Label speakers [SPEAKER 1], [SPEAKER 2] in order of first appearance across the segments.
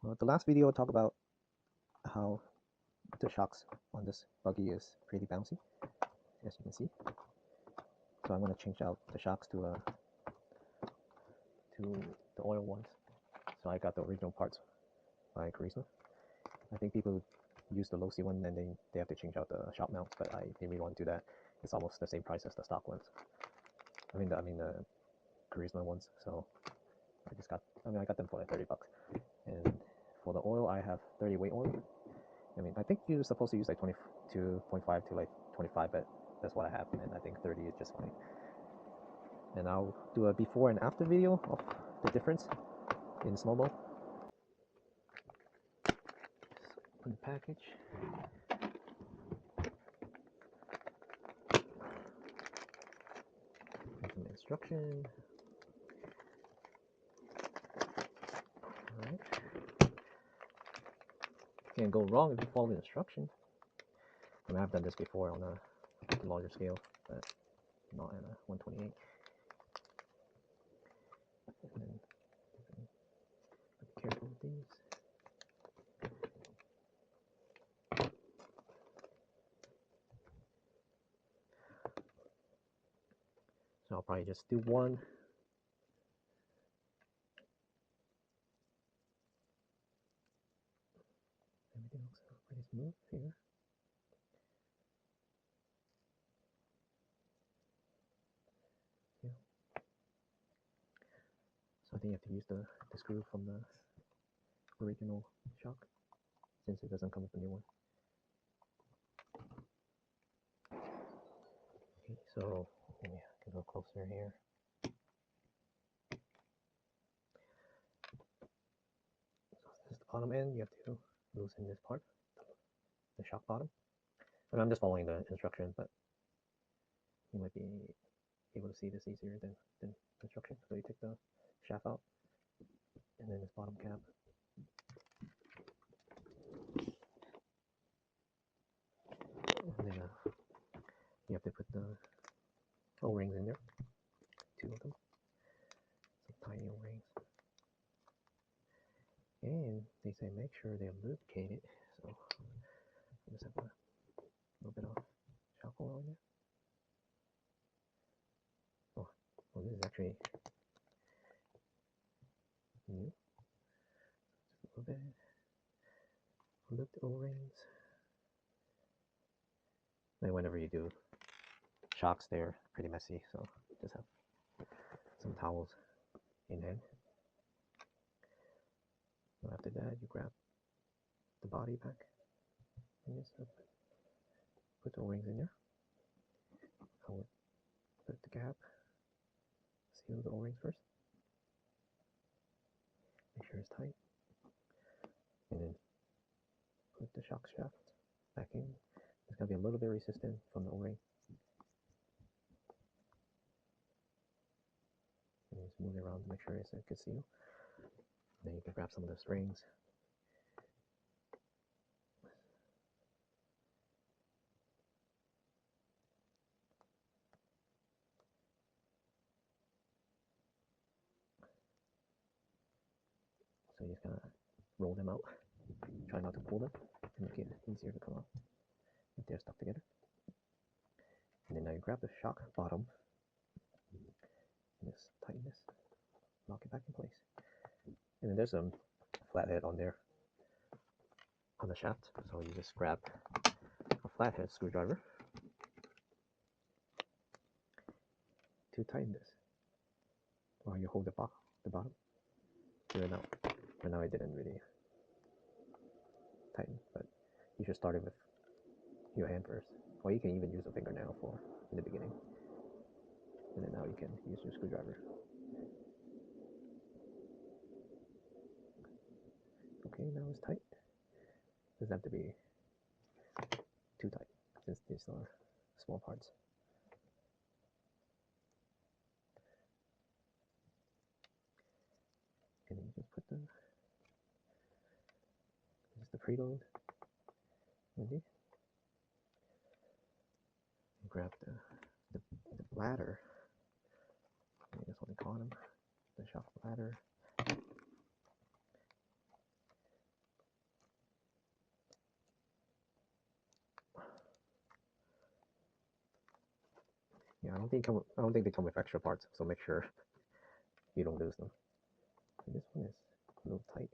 [SPEAKER 1] Well, the last video talked about how the shocks on this buggy is pretty bouncy, as you can see. So I'm going to change out the shocks to the oil ones. So I got the original parts by Carisma. I think people use the Losi one and they have to change out the shock mounts, but I didn't really want to do that. It's almost the same price as the stock ones. I mean the Carisma ones. So I got them for like $30. And for the oil, I have 30 weight oil. I mean, I think you're supposed to use like 22.5 to like 25, but that's what I have, and I think 30 is just fine. And I'll do a before and after video of the difference in slow-mo. Open the package. Some instruction. Alright. Can't go wrong if you follow the instructions. I mean, I've done this before on a larger scale, but not at a 128. And then be careful with these. So I'll probably just do one. Everything looks pretty smooth here. Yeah. So I think you have to use the screw from the original shock, since it doesn't come with a new one. Okay, so maybe I can go closer here. So this is the bottom end. You have to loosen this part, the shock bottom. And I'm just following the instructions, but you might be able to see this easier than instruction. So you take the shaft out, and then this bottom cap. And then you have to put the O-rings in there, 2 of them, some tiny O-rings. And they say make sure they're lubricated, so I just have a little bit of shock oil in there. Oh, well, this is actually new. Just a little bit. Loop the O-rings. And whenever you do shocks, they're pretty messy, so just have some towels in hand. So after that, you grab the body back and just put the O-rings in there. I would put the cap, seal the O-rings first, make sure it's tight, and then put the shock shaft back in. It's going to be a little bit resistant from the O-ring. And just move it around to make sure it's a good seal. And then you can grab some of the strings. So you just kind of roll them out. Try not to pull them to make it easier to come out if they're stuck together. And then now you grab the shock bottom and just tighten this, lock it back in place. And then there's a flathead on there on the shaft, so you just grab a flathead screwdriver to tighten this while you hold the bottom. So now it didn't really tighten, but you should start it with your hand first, or you can even use a fingernail in the beginning, and then now you can use your screwdriver. Okay, now it's tight. Doesn't have to be too tight since these are small parts. And then you just put this is the preload in here. And grab the bladder. I think that's what they call them, the shock bladder. Yeah, I don't think they come with extra parts, so make sure you don't lose them. And this one is a little tight.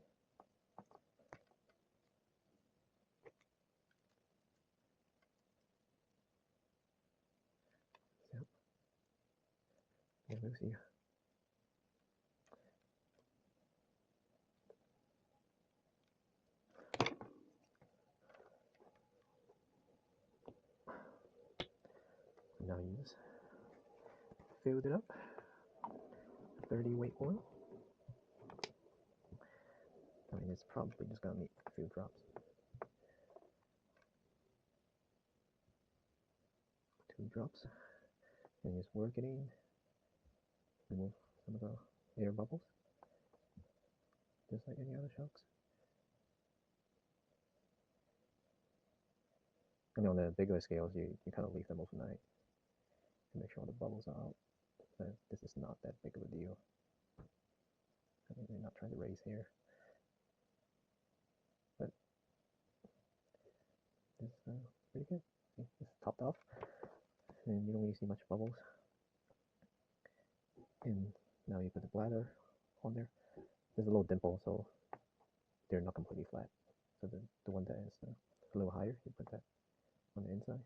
[SPEAKER 1] Yep. Yeah, Losi. Now you just filled it up. 30 weight oil. I mean, it's probably just gonna make a few drops. 2 drops. And just work it in. Remove some of the air bubbles, just like any other shocks. And on the bigger scales, you kind of leave them overnight to make sure all the bubbles are out. But this is not that big of a deal. I mean, they're not trying to raise here. But it's pretty good. See, it's topped off, and you don't really see much bubbles. And now you put the bladder on there. There's a little dimple, so they're not completely flat. So the one that is a little higher, you put that on the inside.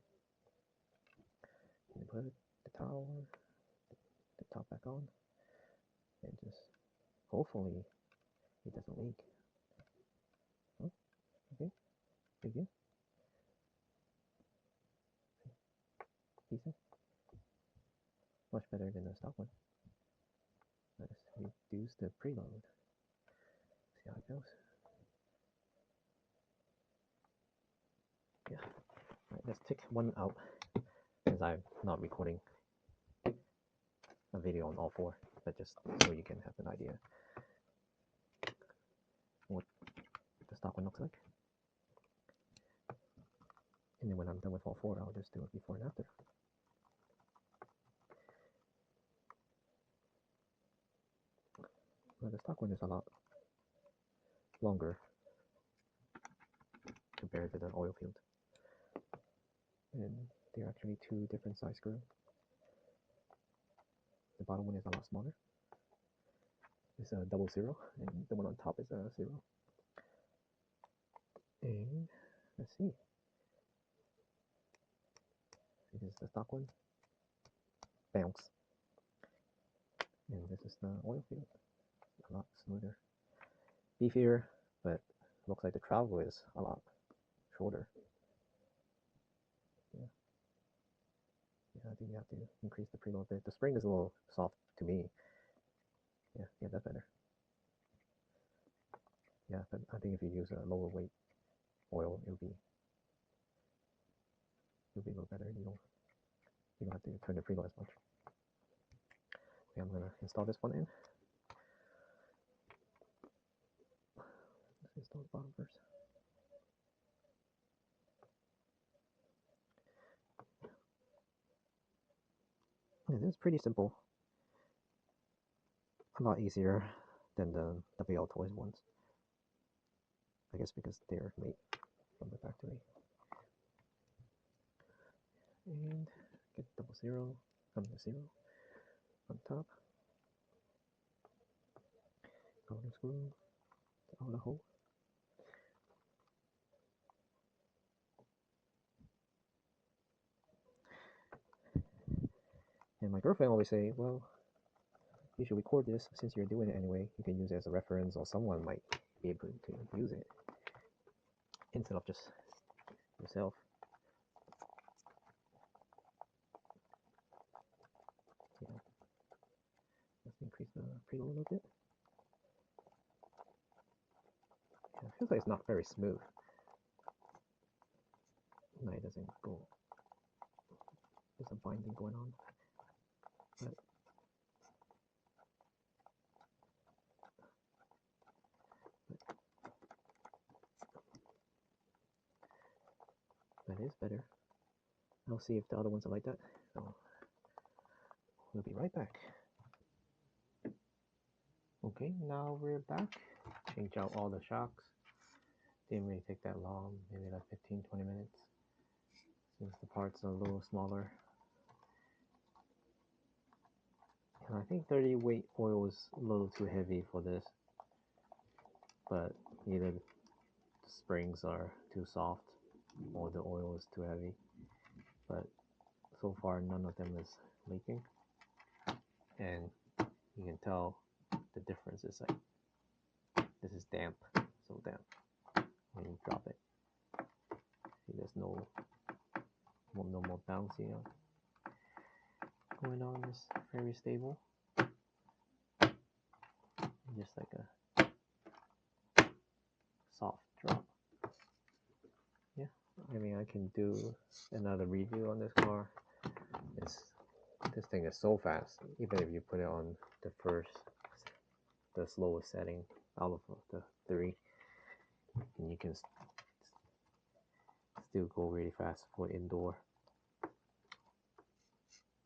[SPEAKER 1] And you put the towel, the top back on, and just hopefully it doesn't leak. Oh, okay, pretty good. Decent. Much better than the stock one. Let's reduce the preload. See how it goes. Yeah. Alright, let's take one out, because I'm not recording a video on all 4, but just so you can have an idea what the stock one looks like. And then when I'm done with all 4, I'll just do it before and after. Well, the stock one is a lot longer compared to the oil field. And they're actually 2 different size screws. The bottom one is a lot smaller. It's a 00, and the one on top is a 0. And let's see. This is the stock one. Bounce. And this is the oil field. A lot smoother. Beefier, but looks like the travel is a lot shorter. Yeah. Yeah, I think you have to increase the preload a bit. The spring is a little soft to me. Yeah, that's better. Yeah, but I think if you use a lower weight oil, it'll be a little better. You don't have to turn the preload as much. Okay, I'm gonna install this one in. Let's install the bottom first. It is pretty simple. A lot easier than the WL Toys ones. I guess because they're made from the factory. And get 00, come to 0 on top. Outer screw, the outer hole. And my girlfriend always say, well, you should record this since you're doing it anyway. You can use it as a reference, or someone might be able to use it instead of just yourself. Yeah. Let's increase the preload a little bit. Yeah, it feels like it's not very smooth. No, it doesn't go. There's a binding going on. That is better. I'll see if the other ones are like that. So we'll be right back. Okay, now we're back. Change out all the shocks. Didn't really take that long, maybe like 15-20 minutes. Since the parts are a little smaller. I think 30 weight oil is a little too heavy for this, but either the springs are too soft or the oil is too heavy. But so far none of them is leaking, and you can tell the difference is like this is damp, so damp when you drop it. See, there's no more bouncy going on. It's very stable, just like a soft drop. Yeah, I mean, I can do another review on this car. This thing is so fast, even if you put it on the slowest setting out of the three, and you can still go really fast for indoor.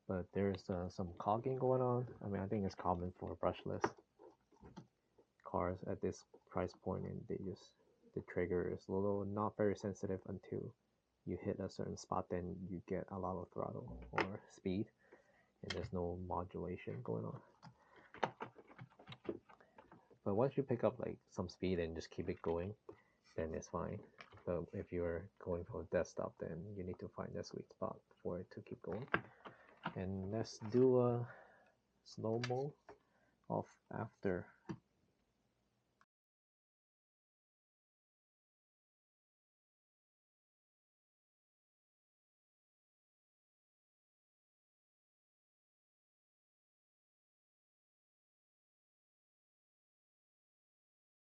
[SPEAKER 1] But there's some cogging going on. I mean, I think it's common for brushless cars at this price point, and the trigger is a little not very sensitive until you hit a certain spot. Then you get a lot of throttle or speed, and there's no modulation going on. But once you pick up like some speed and just keep it going, then it's fine. But if you're going for a desktop, then you need to find a sweet spot for it to keep going. And let's do a slow-mo of after